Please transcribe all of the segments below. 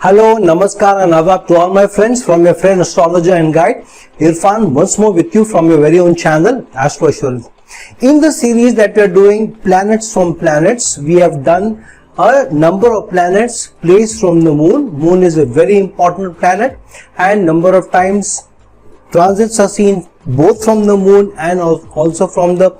Hello, Namaskar and Adab to all my friends from your friend astrologer and guide Irfan, once more with you from your very own channel Astro Assurance. In the series that we are doing planets from planets, we have done a number of planets placed from the moon. Moon is a very important planet and number of times transits are seen both from the moon and also from the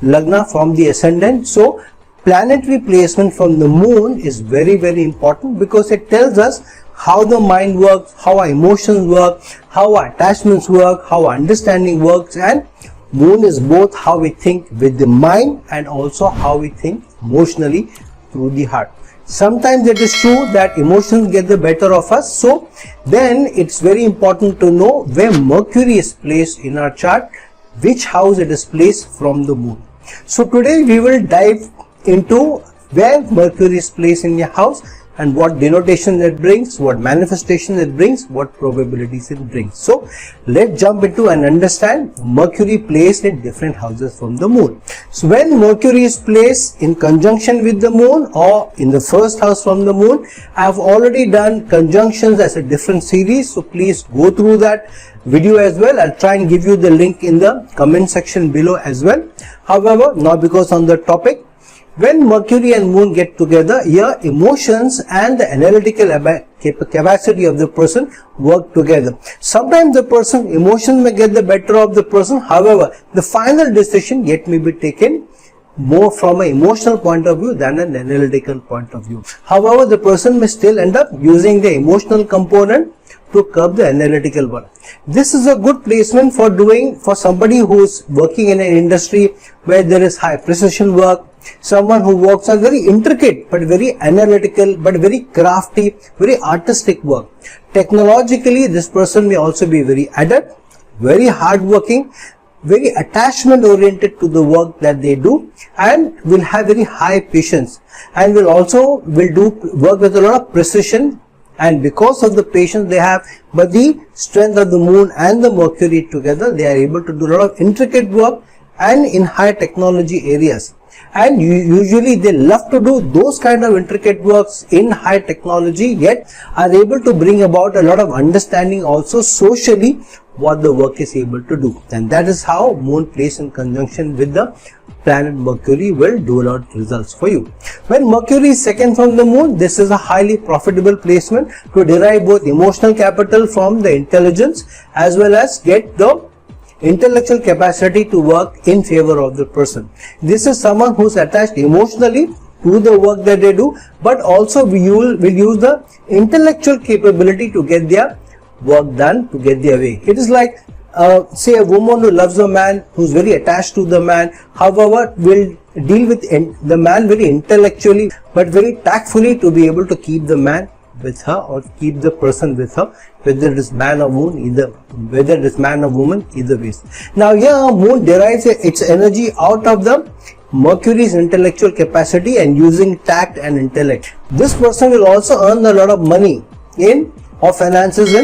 Lagna, from the ascendant. So planetary placement from the moon is very important because it tells us how the mind works, how our emotions work, how our attachments work, how our understanding works, and moon is both how we think with the mind and also how we think emotionally through the heart. Sometimes it is true that emotions get the better of us, so then it's very important to know where Mercury is placed in our chart, which house it is placed from the moon. So today we will dive into where Mercury is placed in your house and what denotation it brings, what manifestation it brings, what probabilities it brings. So let's jump into and understand Mercury placed in different houses from the moon. So when Mercury is placed in conjunction with the moon or in the first house from the moon, I have already done conjunctions as a different series, so please go through that video as well. I'll try and give you the link in the comment section below as well. However, now because on the topic, when Mercury and moon get together, your emotions and the analytical capacity of the person work together. Sometimes the person emotions may get the better of the person. However, the final decision yet may be taken more from an emotional point of view than an analytical point of view. However, the person may still end up using the emotional component to curb the analytical one. This is a good placement for somebody who is working in an industry where there is high precision work, someone who works on very intricate but very analytical but very crafty, very artistic work. Technologically, this person may also be very adept, very hardworking, very attachment oriented to the work that they do, and will have very high patience, and will do work with a lot of precision. And because of the patience they have, but the strength of the moon and the Mercury together, they are able to do a lot of intricate work and in high technology areas. And usually they love to do those kind of intricate works in high technology, yet are able to bring about a lot of understanding also socially what the work is able to do. And that is how moon placed in conjunction with the planet Mercury will do a lot of results for you. When Mercury is second from the moon, this is a highly profitable placement to derive both emotional capital from the intelligence as well as get the intellectual capacity to work in favor of the person. This is someone who is attached emotionally to the work that they do, but also will use the intellectual capability to get their work done, to get their way. It is like say a woman who loves a man, who's very attached to the man, however will deal with the man very intellectually but very tactfully to be able to keep the man with her or keep the person with her, whether it is man or woman, either ways. Now here moon derives its energy out of the Mercury's intellectual capacity and using tact and intellect. This person will also earn a lot of money or finances in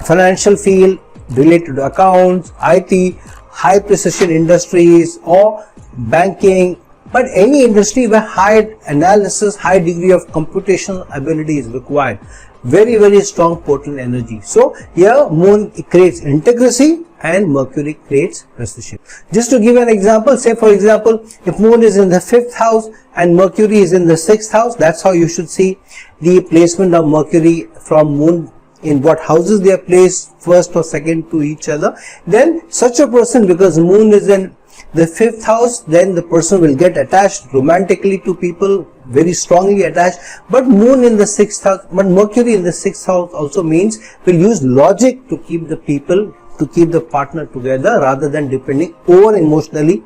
financial field related to accounts, IT, high precision industries or banking, but any industry where high analysis, high degree of computational ability is required. Very strong potent energy. So here moon creates integrity and Mercury creates precision. Just to give an example, say for example, if moon is in the 5th house and Mercury is in the 6th house, that's how you should see the placement of Mercury from moon, in what houses they are placed first or second to each other. Then such a person, because moon is in the 5th house, then the person will get attached romantically to people, very strongly attached. But moon in the 6th house, but Mercury in the 6th house also means will use logic to keep the people, to keep the partner together rather than depending over emotionally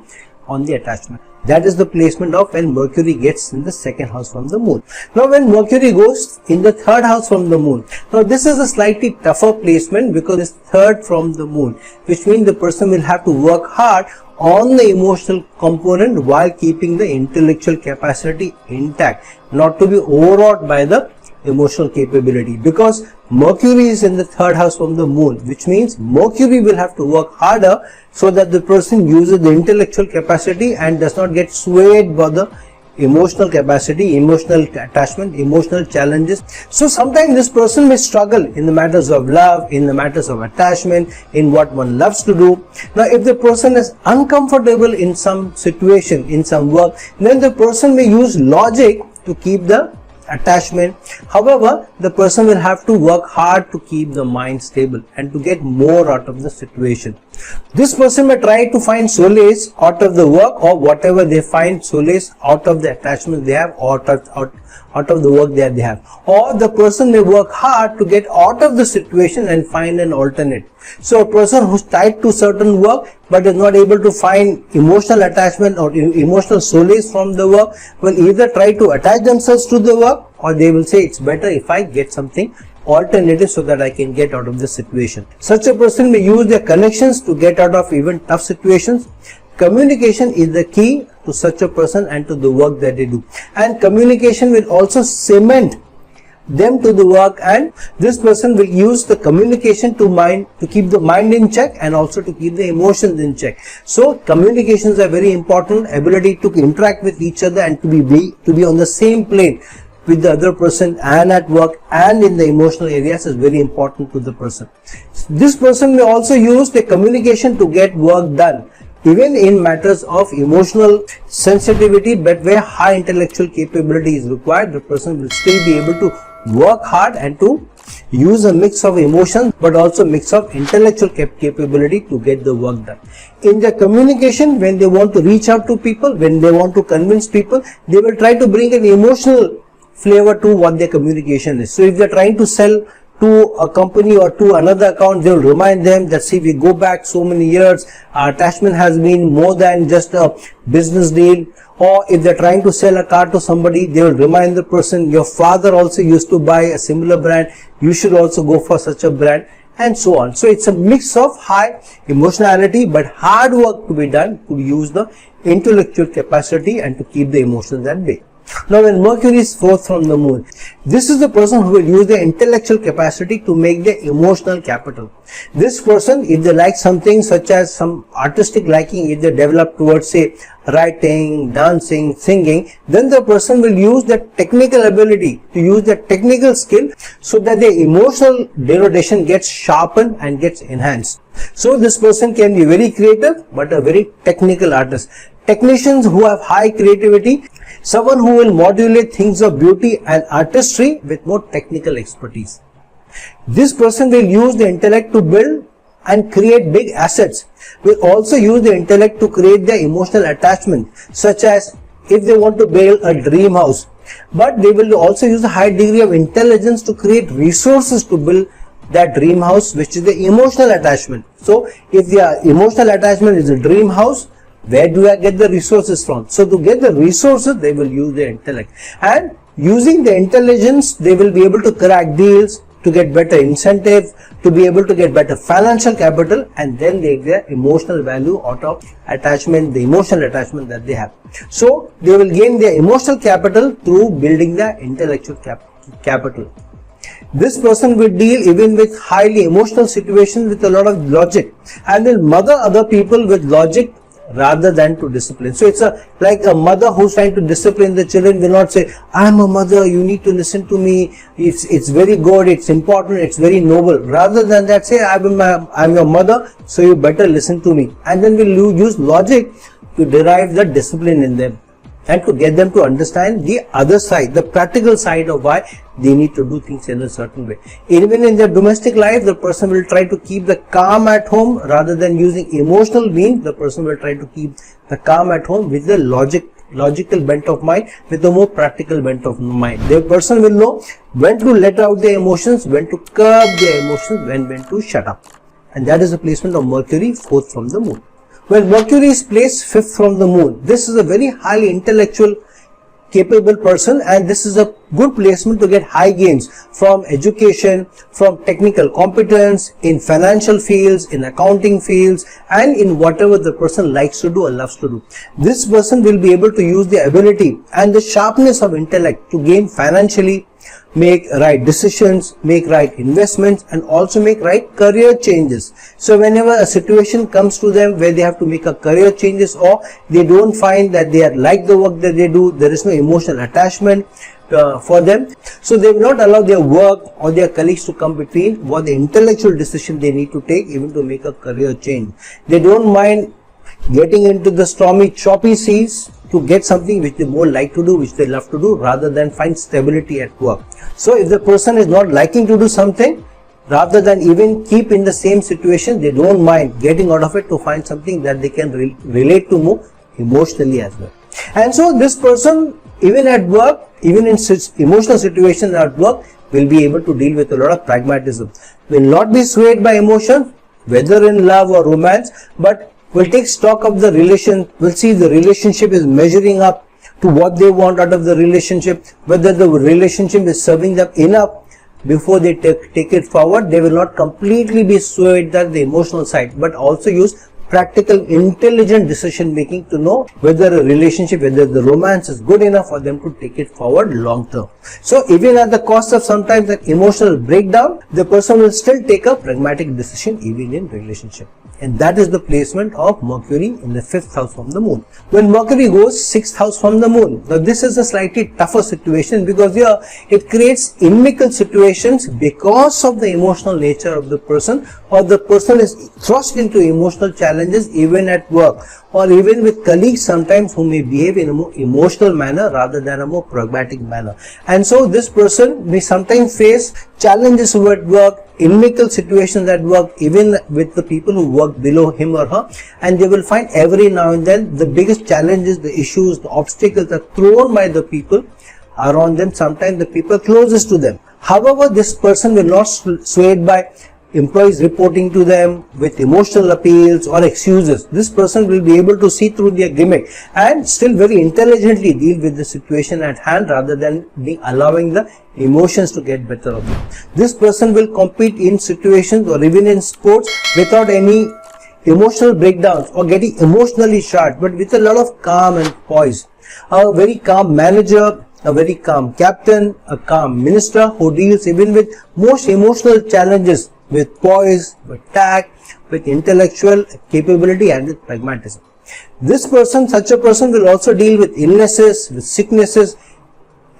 on the attachment. That is the placement of when Mercury gets in the 2nd house from the moon. Now when Mercury goes in the 3rd house from the moon, now this is a slightly tougher placement because it's 3rd from the moon, which means the person will have to work hard on the emotional component while keeping the intellectual capacity intact, not to be overawed by the emotional capability, because Mercury is in the 3rd house from the moon, which means Mercury will have to work harder so that the person uses the intellectual capacity and does not get swayed by the emotional capacity, emotional attachment, emotional challenges. So sometimes this person may struggle in the matters of love, in the matters of attachment, in what one loves to do. Now if the person is uncomfortable in some situation, in some work, then the person may use logic to keep the attachment. However, the person will have to work hard to keep the mind stable and to get more out of the situation. This person may try to find solace out of the work, or whatever they find solace out of the attachment they have, or out of the work that they have. Or the person may work hard to get out of the situation and find an alternate. So a person who's tied to certain work but is not able to find emotional attachment or emotional solace from the work will either try to attach themselves to the work, or they will say it's better if I get something alternative so that I can get out of the situation. Such a person may use their connections to get out of even tough situations. Communication is the key to such a person and to the work that they do, and communication will also cement them to the work, and this person will use the communication to keep the mind in check and also to keep the emotions in check. So communications are very important. Ability to interact with each other and to be on the same plane with the other person and at work and in the emotional areas is very important to the person. This person may also use the communication to get work done, even in matters of emotional sensitivity, but where high intellectual capability is required. The person will still be able to work hard and to use a mix of emotions but also mix of intellectual capability to get the work done. In their communication, when they want to reach out to people, when they want to convince people, they will try to bring an emotional flavor to what their communication is. So if they are trying to sell to a company or to another account, they will remind them that, see, we go back so many years, our attachment has been more than just a business deal. Or if they're trying to sell a car to somebody, they will remind the person, your father also used to buy a similar brand, you should also go for such a brand, and so on. So it's a mix of high emotionality but hard work to be done to use the intellectual capacity and to keep the emotions at bay. Now when Mercury is fourth from the moon, this is the person who will use their intellectual capacity to make their emotional capital. This person, if they like something such as some artistic liking, if they develop towards, say, writing, dancing, singing, then the person will use that technical ability, to use that technical skill so that the emotional denotation gets sharpened and gets enhanced. So this person can be very creative but a very technical artist. Technicians who have high creativity, someone who will modulate things of beauty and artistry with more technical expertise. This person will use the intellect to build and create big assets, will also use the intellect to create their emotional attachment, such as if they want to build a dream house, but they will also use a high degree of intelligence to create resources to build that dream house, which is the emotional attachment. So if their emotional attachment is a dream house, where do I get the resources from? So to get the resources, they will use their intellect, and using the intelligence, they will be able to crack deals, to get better incentive, to be able to get better financial capital, and then they get emotional value out of attachment, the emotional attachment that they have. So they will gain their emotional capital through building their intellectual capital. This person will deal even with highly emotional situations with a lot of logic, and will mother other people with logic rather than to discipline. So it's like a mother who's trying to discipline the children will not say, I'm a mother, you need to listen to me, it's very good, it's important, it's very noble. Rather than that, say, I'm your mother, so you better listen to me. And then we'll use logic to derive the discipline in them and to get them to understand the other side, the practical side of why they need to do things in a certain way. Even in their domestic life, the person will try to keep the calm at home rather than using emotional means. The person will try to keep the calm at home with the logical bent of mind, with a more practical bent of mind. The person will know when to let out their emotions, when to curb their emotions, when to shut up. And that is the placement of Mercury, fourth from the moon. When Mercury is placed fifth from the moon, this is a very highly intellectual, capable person, and this is a good placement to get high gains from education, from technical competence, in financial fields, in accounting fields, and in whatever the person likes to do or loves to do. This person will be able to use the ability and the sharpness of intellect to gain financially, make right decisions, make right investments, and also make right career changes. So whenever a situation comes to them where they have to make a career changes, or they don't find that they like the work that they do, there is no emotional attachment for them, so they will not allow their work or their colleagues to come between what the intellectual decision they need to take, even to make a career change. They don't mind getting into the stormy, choppy seas to get something which they more like to do, which they love to do, rather than find stability at work. So if the person is not liking to do something, rather than even keep in the same situation, they don't mind getting out of it to find something that they can relate to more emotionally as well. And so this person, even at work, even in emotional situations at work, will be able to deal with a lot of pragmatism, will not be swayed by emotion, whether in love or romance, but will take stock of the relation, will see the relationship is measuring up to what they want out of the relationship, whether the relationship is serving them enough before they take it forward. They will not completely be swayed at the emotional side, but also use practical, intelligent decision making to know whether a relationship, whether the romance is good enough for them to take it forward long term. So even at the cost of sometimes an emotional breakdown, the person will still take a pragmatic decision even in relationship. And that is the placement of Mercury in the 5th house from the moon. When Mercury goes 6th house from the moon, now this is a slightly tougher situation, because here it creates inimical situations because of the emotional nature of the person, or the person is thrust into emotional challenges even at work, or even with colleagues sometimes who may behave in a more emotional manner rather than a more pragmatic manner. And so this person may sometimes face challenges at work, inimical situations at work, even with the people who work below him or her, and they will find every now and then the biggest challenges, the issues, the obstacles are thrown by the people around them, sometimes the people closest to them. However, this person will not swayed by employees reporting to them with emotional appeals or excuses. This person will be able to see through their gimmick and still very intelligently deal with the situation at hand, rather than allowing the emotions to get better of them. This person will compete in situations or even in sports without any emotional breakdowns or getting emotionally charged, but with a lot of calm and poise. A very calm manager, a very calm captain, a calm minister who deals even with most emotional challenges with poise, with tact, with intellectual capability, and with pragmatism. This person, such a person, will also deal with illnesses, with sicknesses,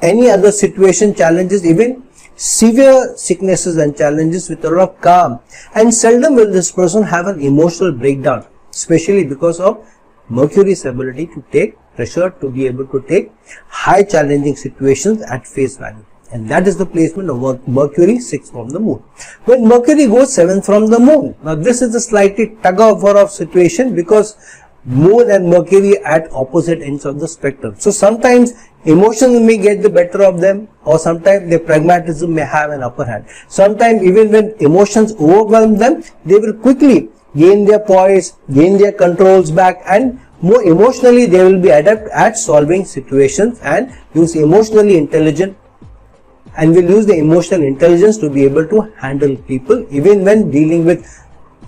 any other situation, challenges, even severe sicknesses and challenges with a lot of calm. And seldom will this person have an emotional breakdown, especially because of Mercury's ability to take pressure, to be able to take high challenging situations at face value. And that is the placement of Mercury 6th from the moon. When Mercury goes 7th from the moon, now this is a slightly tug of war of situation, because moon and Mercury at opposite ends of the spectrum. So sometimes emotions may get the better of them, or sometimes their pragmatism may have an upper hand. Sometimes even when emotions overwhelm them, they will quickly gain their poise, gain their controls back, and more emotionally they will be adept at solving situations and use emotionally intelligent, and will use the emotional intelligence to be able to handle people even when dealing with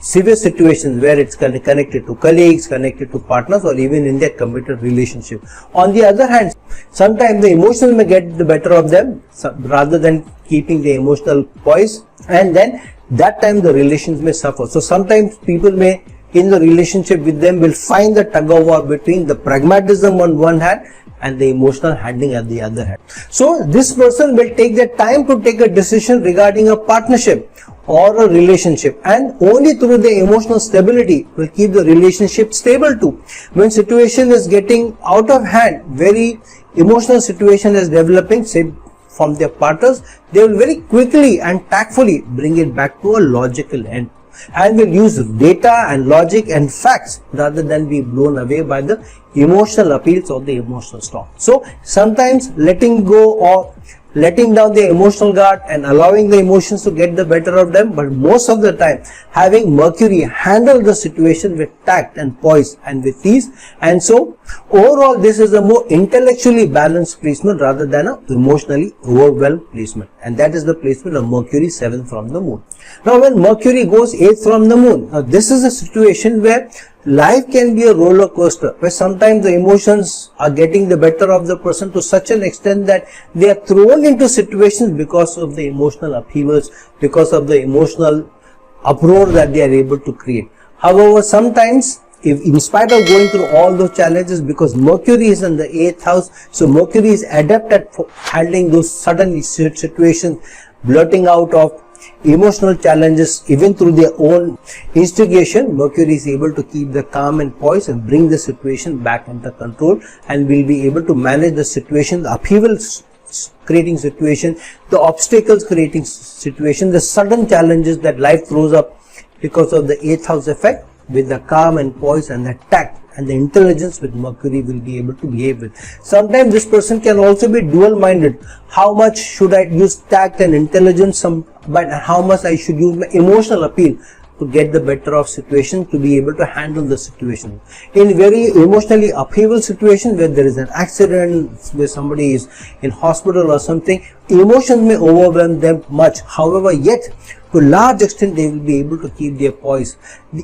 severe situations where it's connected to colleagues, connected to partners, or even in their committed relationship. On the other hand, sometimes the emotions may get the better of them rather than keeping the emotional poise, and then that time the relations may suffer. So sometimes people may, in the relationship with them, will find the tug of war between the pragmatism on one hand and the emotional handling at the other hand. So this person will take the time to take a decision regarding a partnership or a relationship, and only through the emotional stability will keep the relationship stable too. When situation is getting out of hand, very emotional situation is developing, say from their partners, they will very quickly and tactfully bring it back to a logical end, and will use data and logic and facts rather than be blown away by the emotional appeals or the emotional storm. So sometimes letting go or letting down the emotional guard and allowing the emotions to get the better of them, but most of the time having Mercury handle the situation with tact and poise and with ease. And so overall this is a more intellectually balanced placement rather than a emotionally overwhelmed placement, and that is the placement of Mercury 7th from the moon. Now when Mercury goes 8th from the moon, now this is a situation where life can be a roller coaster, where sometimes the emotions are getting the better of the person to such an extent that they are thrown into situations because of the emotional upheavals, because of the emotional uproar that they are able to create. However, sometimes, if in spite of going through all those challenges, because Mercury is in the 8th house, so Mercury is adept at handling those sudden situations, blurting out of emotional challenges even through their own instigation. Mercury is able to keep the calm and poise and bring the situation back under control, and will be able to manage the situation, the upheavals creating situation, the obstacles creating situation, the sudden challenges that life throws up because of the 8th house effect, with the calm and poise and the tact and the intelligence with Mercury will be able to behave with. Sometimes this person can also be dual-minded. How much should I use tact and intelligence, but how much I should use my emotional appeal to get the better of situation, to be able to handle the situation. In very emotionally upheaval situation, where there is an accident, where somebody is in hospital or something, emotions may overwhelm them much. However, yet to a large extent they will be able to keep their poise.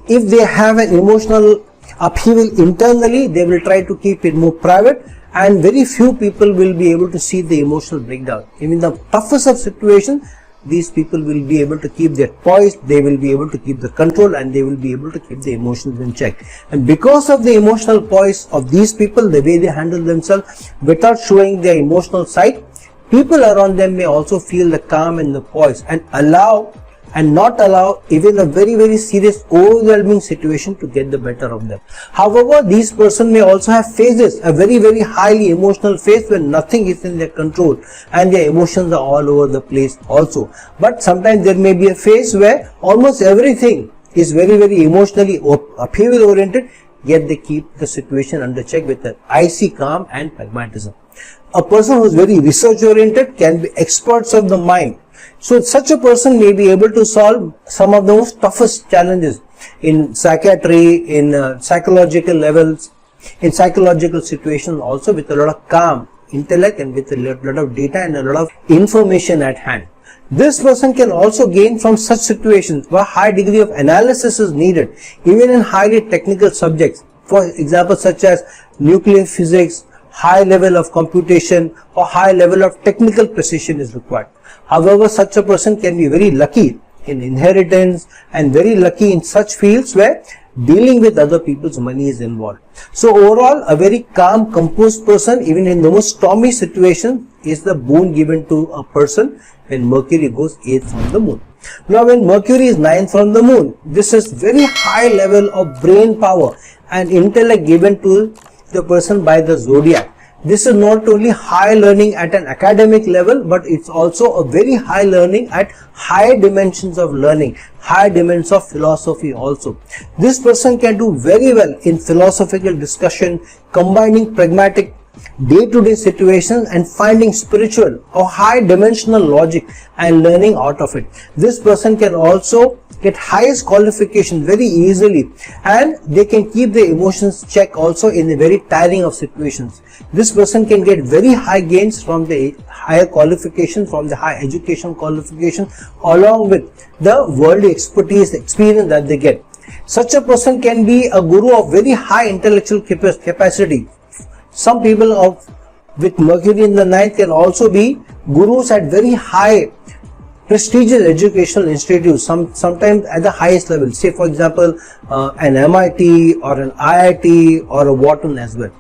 If they have an emotional upheaval internally, they will try to keep it more private, and very few people will be able to see the emotional breakdown. Even the toughest of situations, these people will be able to keep their poise, they will be able to keep the control, and they will be able to keep the emotions in check. And because of the emotional poise of these people, the way they handle themselves without showing their emotional side, people around them may also feel the calm and the poise, and not allow even a very serious overwhelming situation to get the better of them. However, these person may also have phases, a very highly emotional phase when nothing is in their control and their emotions are all over the place also. But sometimes there may be a phase where almost everything is very emotionally upheaval oriented, yet they keep the situation under check with an icy calm and pragmatism. A person who is very research oriented can be experts of the mind. So such a person may be able to solve some of the most toughest challenges in psychiatry, in psychological levels, in psychological situations also, with a lot of calm, intellect, and with a lot of data and a lot of information at hand. This person can also gain from such situations where high degree of analysis is needed, even in highly technical subjects. For example, such as nuclear physics, high level of computation, or high level of technical precision is required. However, such a person can be very lucky in inheritance and very lucky in such fields where dealing with other people's money is involved. So overall, a very calm, composed person, even in the most stormy situation, is the boon given to a person when Mercury goes 8th from the moon. Now when Mercury is 9th from the moon, this is very high level of brain power and intellect given to the person by the zodiac. This is not only high learning at an academic level, but it's also a very high learning at higher dimensions of learning, higher dimensions of philosophy also. This person can do very well in philosophical discussion, combining pragmatic day-to-day situations and finding spiritual or high dimensional logic and learning out of it. This person can also get highest qualification very easily, and they can keep the emotions check also in the very tiring of situations. This person can get very high gains from the higher qualification, from the high education qualification, along with the worldly expertise, experience that they get. Such a person can be a guru of very high intellectual capacity. Some people with Mercury in the 9th can also be gurus at very high prestigious educational institutes, sometimes at the highest level, say for example an MIT or an IIT or a Wharton as well.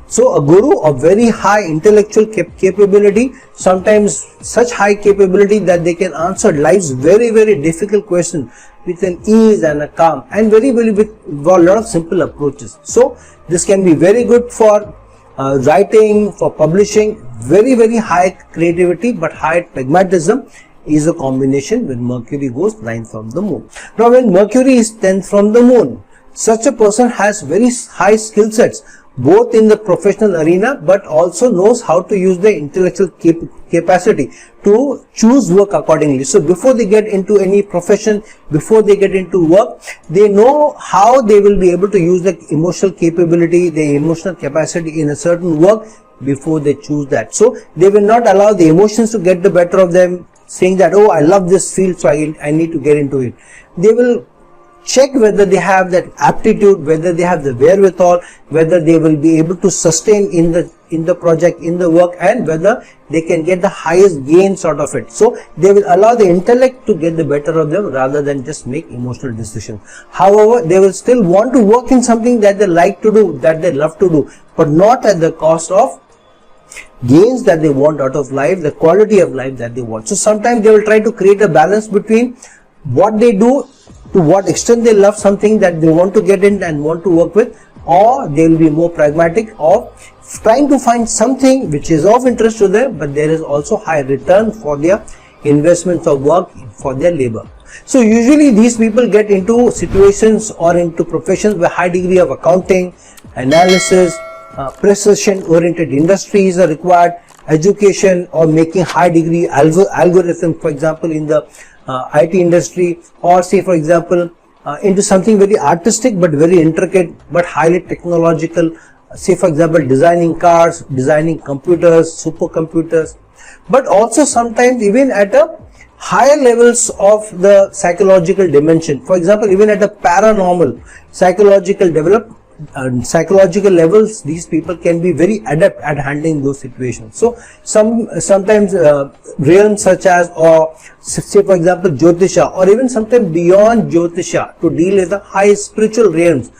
So a guru of very high intellectual capability, sometimes such high capability that they can answer life's very difficult questions with an ease and a calm, and with a lot of simple approaches. So this can be very good for writing, for publishing. Very high creativity but high pragmatism is a combination when Mercury goes 9th from the moon. Now when Mercury is 10th from the moon, such a person has very high skill sets, both in the professional arena, but also knows how to use the intellectual capacity to choose work accordingly. So before they get into any profession, before they get into work, they know how they will be able to use the emotional capability, the emotional capacity in a certain work before they choose that. So they will not allow the emotions to get the better of them saying that, oh, I love this field, so I need to get into it. They will check whether they have that aptitude, whether they have the wherewithal, whether they will be able to sustain in the project, in the work, and whether they can get the highest gains out of it. So they will allow the intellect to get the better of them rather than just make emotional decisions. However, they will still want to work in something that they like to do, that they love to do, but not at the cost of gains that they want out of life, the quality of life that they want. So sometimes they will try to create a balance between what they do, to what extent they love something that they want to get in and want to work with, or they will be more pragmatic of trying to find something which is of interest to them, but there is also high return for their investments of work, for their labor. So usually these people get into situations or into professions where high degree of accounting, analysis, precision oriented industries are required, education, or making high degree algorithm, for example in the IT industry, or say for example into something very artistic but very intricate but highly technological, say for example designing cars, designing computers, supercomputers, but also sometimes even at a higher levels of the psychological dimension. For example, even at a paranormal psychological levels, these people can be very adept at handling those situations. So sometimes realms such as, or say for example Jyotisha, or even sometimes beyond Jyotisha, to deal with the high spiritual realms,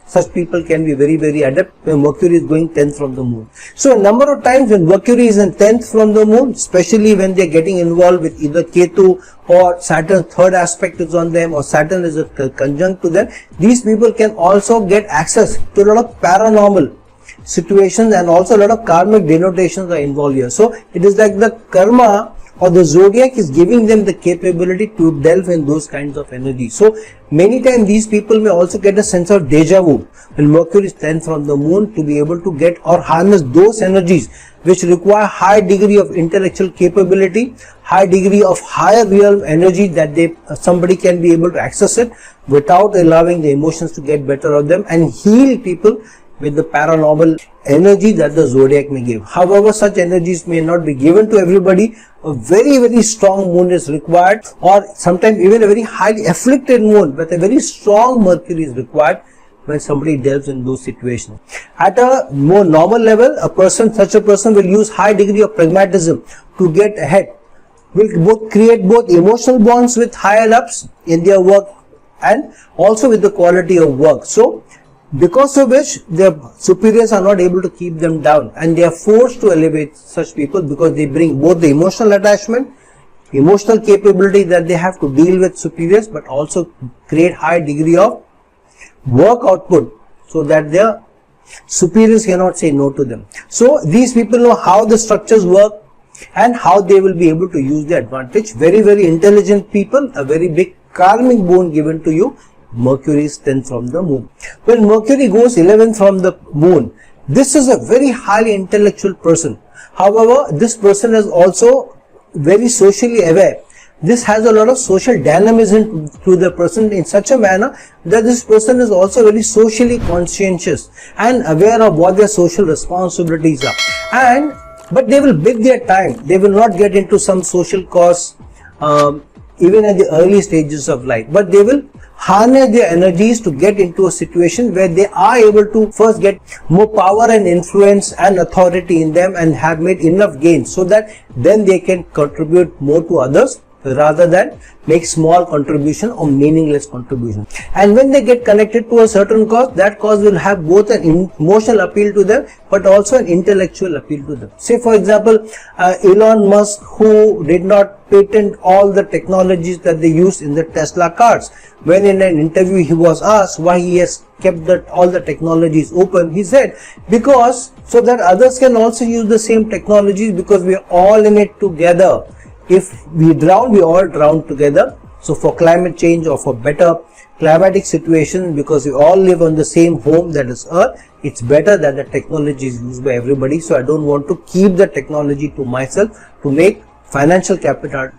such people can be very, very adept when Mercury is going 10th from the moon. So a number of times when Mercury is in 10th from the moon, especially when they are getting involved with either Ketu or Saturn, third aspect is on them, or Saturn is a conjunct to them, these people can also get access to a lot of paranormal situations, and also a lot of karmic denotations are involved here. So it is like the karma or the zodiac is giving them the capability to delve in those kinds of energy. So many times these people may also get a sense of deja vu when Mercury is 10th from the moon, to be able to get or harness those energies which require high degree of intellectual capability, high degree of higher realm energy, that somebody can be able to access it without allowing the emotions to get better of them, and heal people with the paranormal energy that the zodiac may give. However, such energies may not be given to everybody. A very, very strong moon is required, or sometimes even a very highly afflicted moon with a very strong Mercury is required when somebody delves in those situations. At a more normal level, such a person will use high degree of pragmatism to get ahead, will create both emotional bonds with higher ups in their work and also with the quality of work. So because of which their superiors are not able to keep them down, and they are forced to elevate such people because they bring both the emotional attachment, emotional capability that they have to deal with superiors, but also create high degree of work output so that their superiors cannot say no to them. So these people know how the structures work and how they will be able to use the advantage. Very, very intelligent people, a very big karmic boon given to you. Mercury is 10th from the moon. When Mercury goes 11th from the moon, this is a very highly intellectual person. However, this person is also very socially aware. This has a lot of social dynamism to the person in such a manner that this person is also very socially conscientious and aware of what their social responsibilities are. But they will bid their time. They will not get into some social cause even at the early stages of life, but they will harness their energies to get into a situation where they are able to first get more power and influence and authority in them, and have made enough gains so that then they can contribute more to others rather than make small contribution or meaningless contribution. And when they get connected to a certain cause, that cause will have both an emotional appeal to them but also an intellectual appeal to them. Say for example, Elon Musk, who did not patent all the technologies that they use in the Tesla cars. When in an interview he was asked why he has kept all the technologies open, he said, because so that others can also use the same technologies, because we are all in it together. If we drown, we all drown together. So for climate change or for better climatic situation, because we all live on the same home, that is Earth, it's better that the technology is used by everybody. So I don't want to keep the technology to myself to make financial capital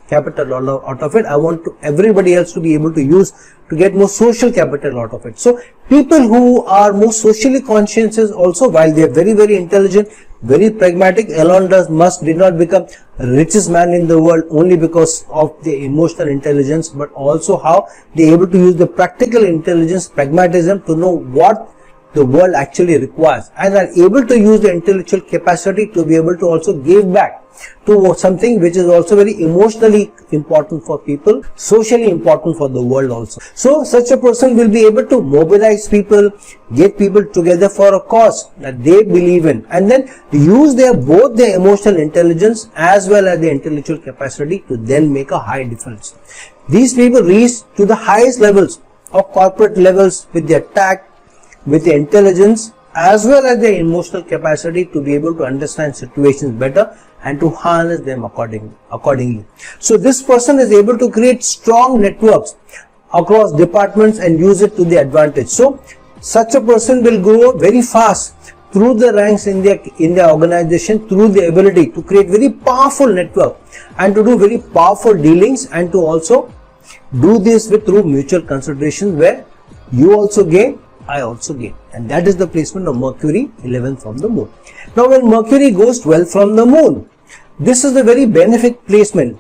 out of it. I want everybody else to be able to use to get more social capital out of it. So people who are more socially conscientious also, while they are very, very intelligent, very pragmatic. Elon Musk did not become richest man in the world only because of the emotional intelligence, but also how they are able to use the practical intelligence, pragmatism, to know what the world actually requires, and are able to use the intellectual capacity to be able to also give back to something which is also very emotionally important for people, socially important for the world also. So such a person will be able to mobilize people, get people together for a cause that they believe in, and then use both their emotional intelligence as well as the intellectual capacity to then make a high difference. These people reach to the highest levels of corporate levels with their tact, with the intelligence as well as the emotional capacity to be able to understand situations better and to harness them accordingly. So this person is able to create strong networks across departments and use it to the advantage. So such a person will grow very fast through the ranks in their organization, through the ability to create very powerful network and to do very powerful dealings, and to also do this through mutual consideration where you also gain, I also gain. And that is the placement of Mercury 11 from the moon. Now when Mercury goes 12 from the moon, this is a very benefic placement.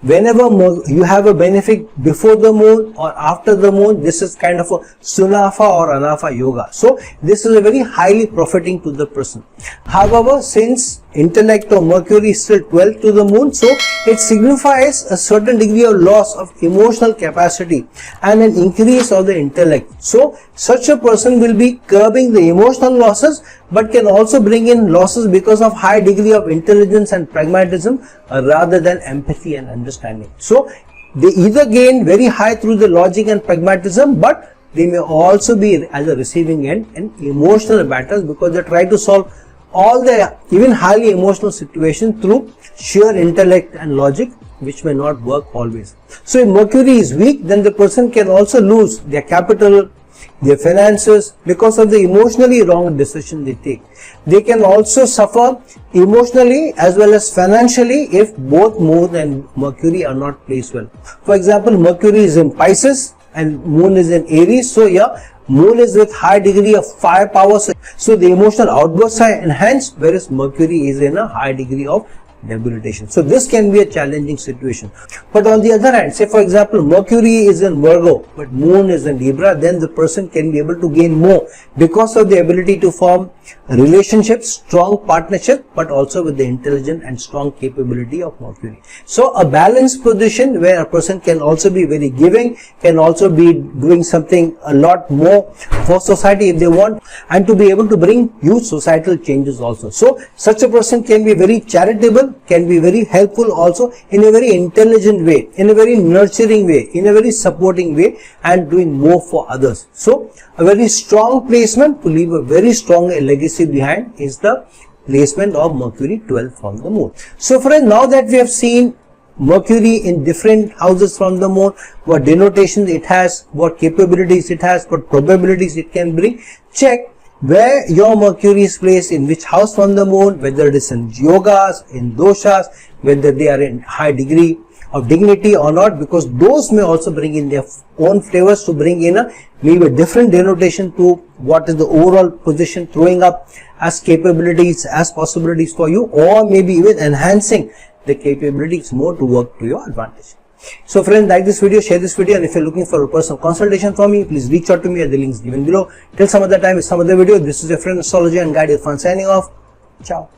Whenever you have a benefic before the moon or after the moon, this is kind of a Sunafa or Anafa yoga. So this is a very highly profiting to the person. However, since intellect of Mercury is still 12 to the moon, so it signifies a certain degree of loss of emotional capacity and an increase of the intellect. So such a person will be curbing the emotional losses, but can also bring in losses because of high degree of intelligence and pragmatism rather than empathy and understanding. So they either gain very high through the logic and pragmatism, but they may also be as a receiving end in emotional battles because they try to solve all the even highly emotional situations through sheer intellect and logic, which may not work always. So if Mercury is weak, then the person can also lose their capital, their finances, because of the emotionally wrong decision they take. They can also suffer emotionally as well as financially if both moon and Mercury are not placed well. For example, Mercury is in Pisces and moon is in Aries, so yeah, moon is with high degree of firepower, so the emotional outbursts are enhanced, whereas Mercury is in a high degree of debilitation. So this can be a challenging situation. But on the other hand, say for example Mercury is in Virgo but moon is in Libra, then the person can be able to gain more because of the ability to form relationships, strong partnership, but also with the intelligent and strong capability of Mercury. So a balanced position where a person can also be very giving, can also be doing something a lot more for society if they want, and to be able to bring huge societal changes also. So such a person can be very charitable, can be very helpful also in a very intelligent way, in a very nurturing way, in a very supporting way, and doing more for others. So a very strong placement to leave a very strong legacy behind is the placement of Mercury 12 from the moon. So friends, now that we have seen Mercury in different houses from the moon, what denotations it has, what capabilities it has, what probabilities it can bring, check where your Mercury is placed, in which house from the moon, whether it is in yogas, in doshas, whether they are in high degree of dignity or not, because those may also bring in their own flavors to bring in maybe a different denotation to what is the overall position throwing up as capabilities, as possibilities for you, or maybe even enhancing the capabilities more to work to your advantage. So friends, like this video, share this video, and if you're looking for a personal consultation from me, please reach out to me at the links given below. Till some other time with some other video, this is your friend astrologer and guide Irfan signing off. Ciao.